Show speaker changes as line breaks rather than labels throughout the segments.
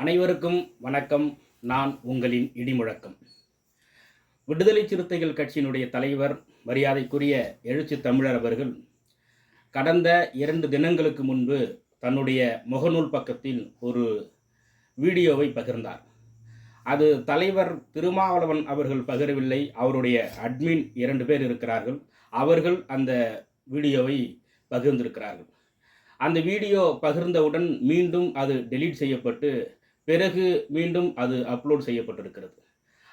அனைவருக்கும் வணக்கம். நான் உங்களின் இடிமுழக்கம். விடுதலை சிறுத்தைகள் கட்சியினுடைய தலைவர் மரியாதைக்குரிய எழுச்சி தமிழர் அவர்கள் கடந்த 2 தினங்களுக்கு முன்பு தன்னுடைய முகநூல் பக்கத்தில் ஒரு வீடியோவை பகிர்ந்தார். அது தலைவர் திருமாவளவன் அவர்கள் பகிரவில்லை, அவருடைய அட்மின் 2 பேர் இருக்கிறார்கள். அவர்கள் அந்த வீடியோவை பகிர்ந்திருக்கிறார்கள். அந்த வீடியோ பகிர்ந்தவுடன் மீண்டும் அது டெலீட் செய்யப்பட்டு பிறகு மீண்டும் அது அப்லோட் செய்யப்பட்டிருக்கிறது.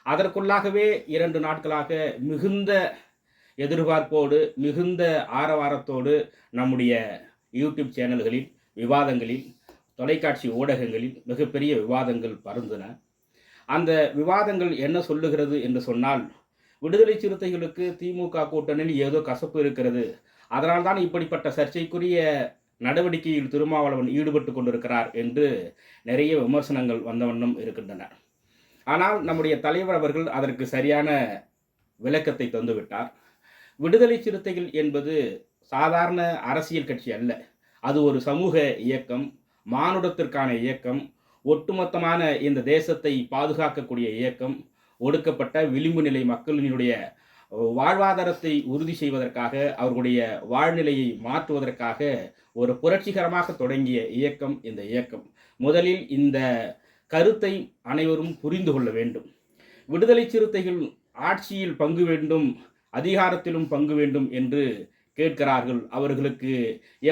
அதற்குள்ளாகவே 2 நாட்களாக மிகுந்த எதிர்பார்ப்போடு மிகுந்த ஆரவாரத்தோடு நம்முடைய யூடியூப் சேனல்களில் விவாதங்களில் தொலைக்காட்சி ஊடகங்களில் மிகப்பெரிய விவாதங்கள் பறந்தன. அந்த விவாதங்கள் என்ன சொல்லுகிறது என்று சொன்னால், விடுதலை சிறுத்தைகளுக்கு திமுக கூட்டணியில் ஏதோ கசப்பு இருக்கிறது, அதனால்தான் இப்படிப்பட்ட சர்ச்சைக்குரிய நடவடிக்கையில் திருமாவளவன் ஈடுபட்டு கொண்டிருக்கிறார் என்று நிறைய விமர்சனங்கள் வந்த வண்ணம் இருக்கின்றன. ஆனால் நம்முடைய தலைவர் அவர்கள் அதற்கு சரியான விளக்கத்தை தந்துவிட்டார். விடுதலை சிறுத்தைகள் என்பது சாதாரண அரசியல் கட்சி அல்ல. அது ஒரு சமூக இயக்கம், மானுடத்திற்கான இயக்கம், ஒட்டுமொத்தமான இந்த தேசத்தை பாதுகாக்கக்கூடிய இயக்கம், ஒடுக்கப்பட்ட விளிம்பு நிலை மக்களினுடைய வாழ்வாதாரத்தை உறுதி செய்வதற்காக, அவர்களுடைய வாழ்நிலையை மாற்றுவதற்காக ஒரு புரட்சிகரமாக தொடங்கிய இயக்கம் இந்த இயக்கம். முதலில் இந்த கருத்தை அனைவரும் புரிந்து கொள்ள வேண்டும். விடுதலை சிறுத்தைகள் ஆட்சியில் பங்கு வேண்டும், அதிகாரத்திலும் பங்கு வேண்டும் என்று கேட்கிறார்கள். அவர்களுக்கு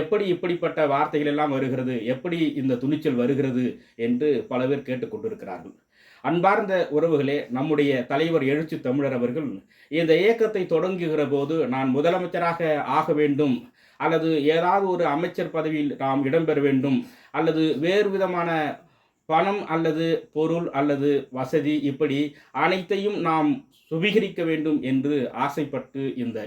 எப்படி இப்படிப்பட்ட வார்த்தைகள் எல்லாம் வருகிறது, எப்படி இந்த துணிச்சல் வருகிறது என்று பல பேர் கேட்டுக்கொண்டிருக்கிறார்கள். அன்பார்ந்த உறவுகளே, நம்முடைய தலைவர் எழுச்சி தமிழர் அவர்கள் இந்த இயக்கத்தை தொடங்குகிற போது நான் முதலமைச்சராக ஆக வேண்டும், அல்லது ஏதாவது ஒரு அமைச்சர் பதவியில் நாம் இடம்பெற வேண்டும், அல்லது வேறு விதமான பணம் அல்லது பொருள் அல்லது வசதி, இப்படி அனைத்தையும் நாம் சுபீகரிக்க வேண்டும் என்று ஆசைப்பட்டு இந்த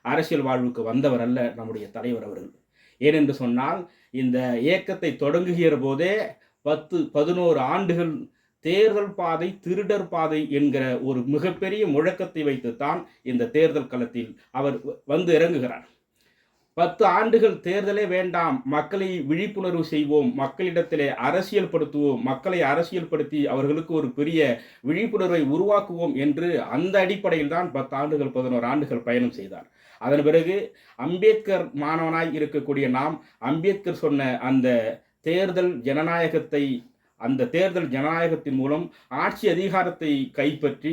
அரசியல் வாழ்வுக்கு வந்தவர் அல்ல நம்முடைய தலைவர் அவர்கள். ஏனென்று சொன்னால், இந்த இயக்கத்தை தொடங்குகிற போதே 10-11 ஆண்டுகள் தேர்தல் பாதை திருடர் பாதை என்கிற ஒரு மிகப்பெரிய முழக்கத்தை வைத்துத்தான் இந்த தேர்தல் களத்தில் அவர் வந்து இறங்குகிறார். 10 ஆண்டுகள் தேர்தலே வேண்டாம், மக்களை விழிப்புணர்வு செய்வோம், மக்களிடத்திலே அரசியல் படுத்துவோம், மக்களை அரசியல் படுத்தி அவர்களுக்கு ஒரு பெரிய விழிப்புணர்வை உருவாக்குவோம் என்று அந்த அடிப்படையில் தான் 10 ஆண்டுகள் 11 ஆண்டுகள் பயணம் செய்தார். அதன் பிறகு அம்பேத்கர் மாணவனாய் இருக்கக்கூடிய நாம் அம்பேத்கர் சொன்ன அந்த தேர்தல் ஜனநாயகத்தை, அந்த தேர்தல் ஜனநாயகத்தின் மூலம் ஆட்சி அதிகாரத்தை கைப்பற்றி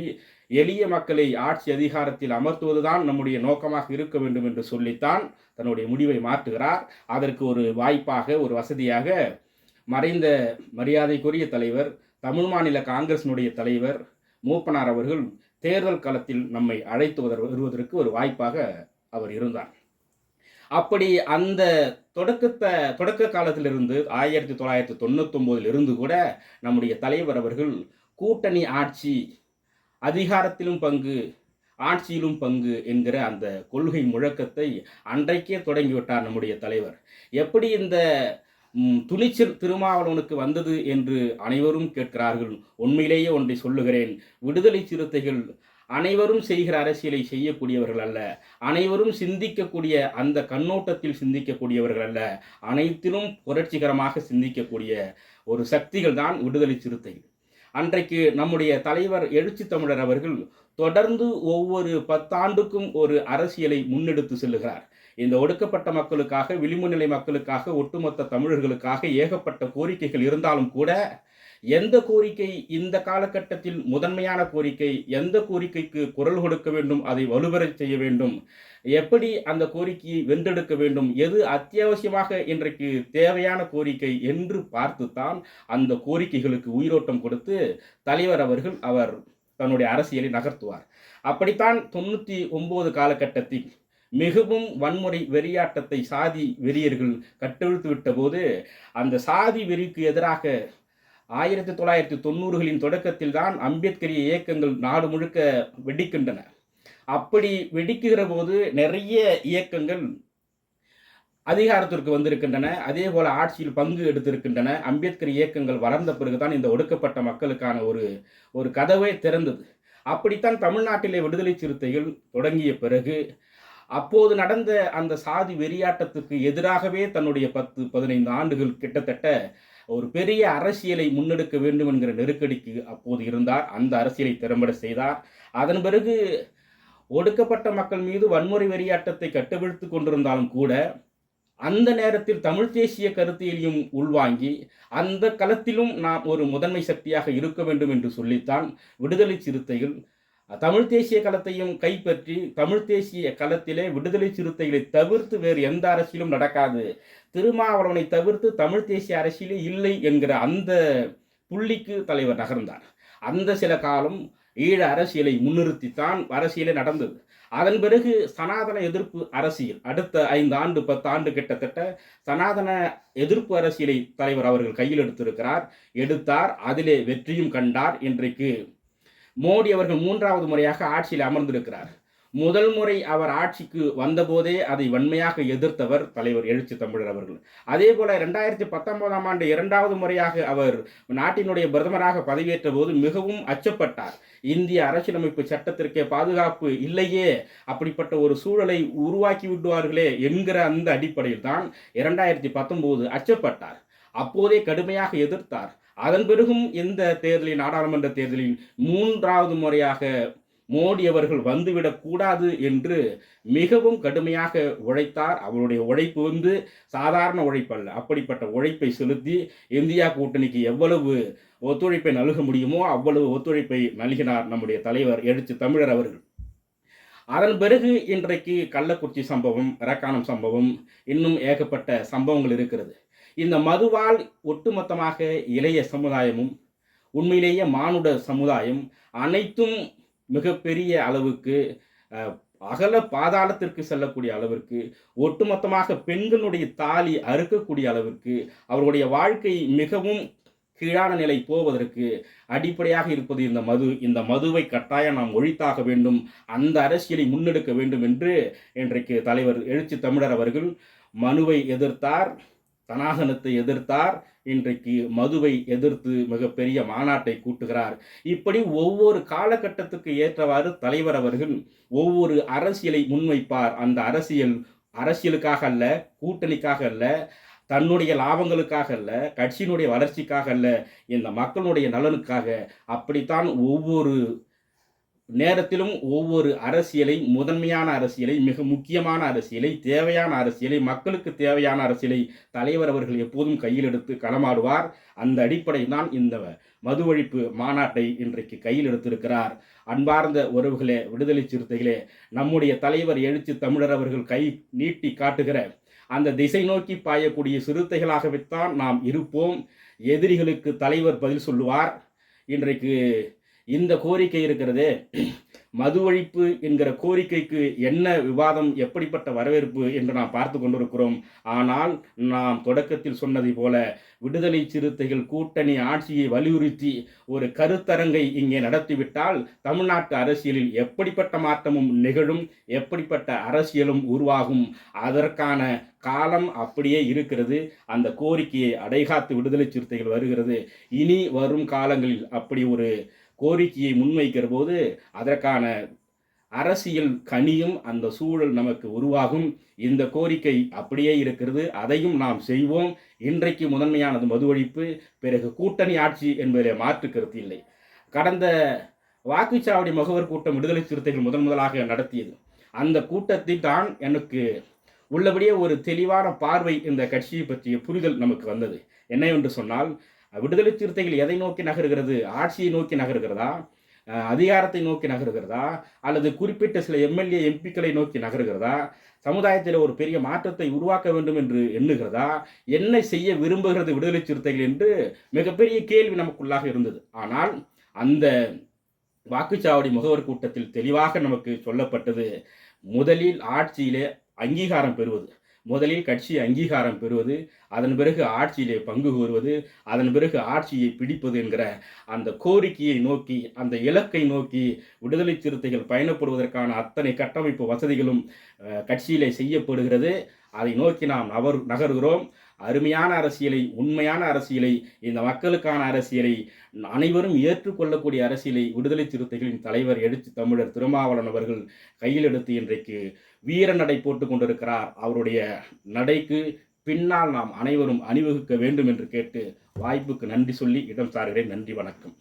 எளிய மக்களை ஆட்சி அதிகாரத்தில் அமர்த்துவதுதான் நம்முடைய நோக்கமாக இருக்க வேண்டும் என்று சொல்லித்தான் தன்னுடைய முடிவை மாற்றுகிறார். அதற்கு ஒரு வாய்ப்பாக, ஒரு வசதியாக மறைந்த மரியாதைக்குரிய தலைவர், தமிழ் மாநில காங்கிரசினுடைய தலைவர் மூப்பனார் அவர்கள் தேர்தல் களத்தில் நம்மை அழைத்து வருவதற்கு ஒரு வாய்ப்பாக அவர் இருந்தார். அப்படி அந்த தொடக்க காலத்திலிருந்து 1999 இருந்து கூட நம்முடைய தலைவர் அவர்கள் கூட்டணி ஆட்சி, அதிகாரத்திலும் பங்கு, ஆட்சியிலும் பங்கு என்கிற அந்த கொள்கை முழக்கத்தை அன்றைக்கே தொடங்கிவிட்டார் நம்முடைய தலைவர். எப்படி இந்த துணிச்சல் திருமாவளவனுக்கு வந்தது என்று அனைவரும் கேட்கிறார்கள். உண்மையிலேயே ஒன்றை சொல்லுகிறேன், விடுதலை சிறுத்தைகள் அனைவரும் செய்கிற அரசியலை செய்யக்கூடியவர்கள் அல்ல, அனைவரும் சிந்திக்கக்கூடிய அந்த கண்ணோட்டத்தில் சிந்திக்கக்கூடியவர்கள் அல்ல, அனைத்திலும் புரட்சிகரமாக சிந்திக்கக்கூடிய ஒரு சக்திகள் தான் விடுதலை சிறுத்தைகள். அன்றைக்கு நம்முடைய தலைவர் எழுச்சி தமிழர் அவர்கள் தொடர்ந்து ஒவ்வொரு 10 ஆண்டுக்கும் ஒரு அரசியலை முன்னெடுத்து செல்லுகிறார். இந்த ஒடுக்கப்பட்ட மக்களுக்காக, விளிம்பு நிலை மக்களுக்காக, ஒட்டுமொத்த தமிழர்களுக்காக ஏகப்பட்ட கோரிக்கைகள் இருந்தாலும் கூட எந்த கோரிக்கை இந்த காலகட்டத்தில் முதன்மையான கோரிக்கை, எந்த கோரிக்கைக்கு குரல் கொடுக்க வேண்டும், அதை வலுப்பெறச் செய்ய வேண்டும், எப்படி அந்த கோரிக்கையை வென்றெடுக்க வேண்டும், எது அத்தியாவசியமாக இன்றைக்கு தேவையான கோரிக்கை என்று பார்த்துத்தான் அந்த கோரிக்கைகளுக்கு உயிரோட்டம் கொடுத்து தலைவர் அவர்கள் அவர் தன்னுடைய அரசியலை நகர்த்துவார். அப்படித்தான் 99 காலகட்டத்தில் மிகவும் வன்முறை வெறியாட்டத்தை சாதி வெறியர்கள் கட்டவிழ்த்து விட்ட போது, அந்த சாதி வெறிக்கு எதிராக 1990களின் தொடக்கத்தில் தான் அம்பேத்கரிய இயக்கங்கள் நாடு முழுக்க வெடிக்கின்றன. அப்படி வெடிக்குகிற போது நிறைய இயக்கங்கள் அதிகாரத்திற்கு வந்திருக்கின்றன, அதே போல ஆட்சியில் பங்கு எடுத்திருக்கின்றன. அம்பேத்கர் இயக்கங்கள் வளர்ந்த பிறகுதான் இந்த ஒடுக்கப்பட்ட மக்களுக்கான ஒரு கதவே திறந்தது. அப்படித்தான் தமிழ்நாட்டிலே விடுதலை சிறுத்தைகள் தொடங்கிய பிறகு அப்போது நடந்த அந்த சாதி வெறியாட்டத்துக்கு எதிராகவே தன்னுடைய 10-15 ஆண்டுகள் கிட்டத்தட்ட ஒரு பெரிய அரசியலை முன்னெடுக்க வேண்டும் என்கிற நெருக்கடிக்கு அப்போது இருந்தார். அந்த அரசியலை திறம்பட செய்தார். அதன் பிறகு ஒடுக்கப்பட்ட மக்கள் மீது வன்முறை வெறியாட்டத்தை கட்டவிழ்த்துக் கொண்டிருந்தாலும் கூட அந்த நேரத்தில் தமிழ் தேசிய கருத்தியலையும் உள்வாங்கி அந்த களத்திலும் நாம் ஒரு முதன்மை சக்தியாக இருக்க வேண்டும் என்று சொல்லித்தான் விடுதலை சிறுத்தைகள் தமிழ் தேசிய களத்தையும் கைப்பற்றி தமிழ் தேசிய களத்திலே விடுதலை சிறுத்தைகளை தவிர்த்து வேறு எந்த அரசியலும் நடக்காது, திருமாவளவனை தவிர்த்து தமிழ் தேசிய அரசியலே இல்லை என்கிற அந்த புள்ளிக்கு தலைவர் நகர்ந்தார். அந்த சில காலம் ஈழ அரசியலை முன்னிறுத்தித்தான் அரசியலே நடந்தது. அதன் பிறகு சனாதன எதிர்ப்பு அரசியல் அடுத்த 5 ஆண்டு 10 ஆண்டு கிட்டத்தட்ட சனாதன எதிர்ப்பு அரசியலை தலைவர் அவர்கள் கையில் எடுத்தார். அதிலே வெற்றியும் கண்டார். இன்றைக்கு மோடி அவர்கள் 3வது முறையாக ஆட்சியில் அமர்ந்திருக்கிறார். முதல் முறை அவர் ஆட்சிக்கு வந்தபோதே அதை வன்மையாக எதிர்த்தவர் தலைவர் எழுச்சி தமிழர் அவர்கள். அதே போல 2019ஆம் ஆண்டு 2வது முறையாக அவர் நாட்டினுடைய பிரதமராக பதவியேற்ற போது மிகவும் அச்சப்பட்டார். இந்திய அரசியலமைப்பு சட்டத்திற்கே பாதுகாப்பு இல்லையே, அப்படிப்பட்ட ஒரு சூழலை உருவாக்கி விடுவார்களே என்கிற அந்த அடிப்படையில் தான் 2019 அச்சப்பட்டார். அப்போதே கடுமையாக எதிர்த்தார். அதன் பிறகும் இந்த தேர்தலில் நாடாளுமன்ற தேர்தலில் 3வது முறையாக மோடி அவர்கள் வந்துவிடக் கூடாது என்று மிகவும் கடுமையாக உழைத்தார். அவருடைய உழைப்பு சாதாரண உழைப்பல்ல. அப்படிப்பட்ட உழைப்பை செலுத்தி இந்தியா கூட்டணிக்கு எவ்வளவு ஒத்துழைப்பை நல்க முடியுமோ அவ்வளவு ஒத்துழைப்பை நல்கினார் நம்முடைய தலைவர் எழுச்சி தமிழர் அவர்கள். அதன் பிறகு இன்றைக்கு கள்ளக்குறிச்சி சம்பவம், அரக்காணம் சம்பவம், இன்னும் ஏகப்பட்ட சம்பவங்கள் இருக்கிறது. இந்த மதுவால் ஒட்டுமொத்தமாக இளைய சமுதாயமும் உண்மையிலேயே மானுட சமுதாயம் அனைத்தும் மிகப்பெரிய அளவுக்கு அகல பாதாளத்திற்கு செல்லக்கூடிய அளவிற்கு, ஒட்டுமொத்தமாக பெண்களுடைய தாலி அறுக்கக்கூடிய அளவிற்கு, அவர்களுடைய வாழ்க்கை மிகவும் கீழான நிலை போவதற்கு அடிப்படையாக இருப்பது இந்த மது. இந்த மதுவை கட்டாயம் நாம் ஒழித்தாக வேண்டும், அந்த அரசியலை முன்னெடுக்க வேண்டும் என்று இன்றைக்கு தலைவர் எழுச்சி தமிழர் அவர்கள் மனுவை எதிர்த்தார், சனாதனத்தை எதிர்த்தார். இன்றைக்கு மதுவை எதிர்த்து மிகப்பெரிய மாநாட்டை கூட்டுகிறார். இப்படி ஒவ்வொரு காலகட்டத்துக்கு ஏற்றவாறு தலைவர் அவர்கள் ஒவ்வொரு அரசியலை முன்வைப்பார். அந்த அரசியலுக்காக அல்ல, கூட்டணிக்காக அல்ல, தன்னுடைய லாபங்களுக்காக அல்ல, கட்சியினுடைய வளர்ச்சிக்காக அல்ல, இந்த மக்களுடைய நலனுக்காக. அப்படித்தான் ஒவ்வொரு நேரத்திலும் ஒவ்வொரு அரசியலை, முதன்மையான அரசியலை, மிக முக்கியமான அரசியலை, தேவையான அரசியலை, மக்களுக்கு தேவையான அரசியலை தலைவர் அவர்கள் எப்போதும் கையில் எடுத்து களமாடுவார். அந்த அடிப்படையில் தான் இந்த மது ஒழிப்பு மாநாட்டை இன்றைக்கு கையில் எடுத்திருக்கிறார். அன்பார்ந்த உறவுகளே, விடுதலை சிறுத்தைகளே, நம்முடைய தலைவர் எழுச்சி தமிழர் அவர்கள் கை நீட்டி காட்டுகிற அந்த திசை நோக்கி பாயக்கூடிய சிறுத்தைகளாகவேத்தான் நாம் இருப்போம். எதிரிகளுக்கு தலைவர் பதில் சொல்லுவார். இன்றைக்கு இந்த கோரிக்கை இருக்கிறதே, மது ஒழிப்பு என்கிற கோரிக்கைக்கு என்ன விவாதம், எப்படிப்பட்ட வரவேற்பு என்று நாம் பார்த்து கொண்டிருக்கிறோம். ஆனால் நாம் தொடக்கத்தில் சொன்னதை போல விடுதலை சிறுத்தைகள் கூட்டணி ஆட்சியை வலியுறுத்தி ஒரு கருத்தரங்கை இங்கே நடத்திவிட்டால் தமிழ்நாட்டு அரசியலில் எப்படிப்பட்ட மாற்றமும் நிகழும், எப்படிப்பட்ட அரசியலும் உருவாகும். அதற்கான காலம் அப்படியே இருக்கிறது. அந்த கோரிக்கையை அடைகாத்து விடுதலை சிறுத்தைகள் வருகிறது. இனி வரும் காலங்களில் அப்படி ஒரு கோரிக்கையை முன்வைக்கிற போது அதற்கான அரசியல் கனியும், அந்த சூழல் நமக்கு உருவாகும். இந்த கோரிக்கை அப்படியே இருக்கிறது, அதையும் நாம் செய்வோம். இன்றைக்கு முதன்மையானது மது ஒழிப்பு, பிறகு கூட்டணி ஆட்சி என்பதிலே மாற்று கருத்து இல்லை. கடந்த வாக்குச்சாவடி முகவர் கூட்டம் விடுதலை சிறுத்தைகள் முதலாக நடத்தியது. அந்த கூட்டத்தில் தான் எனக்கு உள்ளபடியே ஒரு தெளிவான பார்வை, இந்த கட்சியை பற்றிய புரிதல் நமக்கு வந்தது. என்னவென்று சொன்னால், விடுதலை சிறுத்தைகள் எதை நோக்கி நகர்கிறது? ஆட்சியை நோக்கி நகர்கிறதா, அதிகாரத்தை நோக்கி நகர்கிறதா, அல்லது குறிப்பிட்ட சில எம்எல்ஏ எம்பிக்களை நோக்கி நகர்கிறதா, சமுதாயத்தில் ஒரு பெரிய மாற்றத்தை உருவாக்க வேண்டும் என்று எண்ணுகிறதா, என்ன செய்ய விரும்புகிறது விடுதலை சிறுத்தைகள் என்று மிகப்பெரிய கேள்வி நமக்குள்ளாக இருந்தது. ஆனால் அந்த வாக்குச்சாவடி முகவர் கூட்டத்தில் தெளிவாக நமக்கு சொல்லப்பட்டது, முதலில் ஆட்சியிலே அங்கீகாரம் பெறுவது, முதலில் கட்சி அங்கீகாரம் பெறுவது, அதன் பிறகு ஆட்சியிலே பங்கு கோருவது, அதன் பிறகு ஆட்சியை பிடிப்பது என்கிற அந்த கோரிக்கையை நோக்கி, அந்த இலக்கை நோக்கி விடுதலை சிறுத்தைகள் பயணப்படுவதற்கான அத்தனை கட்டமைப்பு வசதிகளும் கட்சியிலே செய்யப்படுகிறது. அதை நோக்கி நாம் நகர்கிறோம். அருமையான அரசியலை, உண்மையான அரசியலை, இந்த மக்களுக்கான அரசியலை, அனைவரும் ஏற்றுக்கொள்ளக்கூடிய அரசியலை விடுதலை சிறுத்தைகளின் தலைவர் எழுச்சி தமிழர் திருமாவளவன் அவர்கள் கையில் எடுத்து இன்றைக்கு வீர நடை போட்டு கொண்டிருக்கிறார். அவருடைய நடைக்கு பின்னால் நாம் அனைவரும் அணிவகுக்க வேண்டும் என்று கேட்டு வாய்ப்புக்கு நன்றி சொல்லி இடம் சாருகிறேன். நன்றி, வணக்கம்.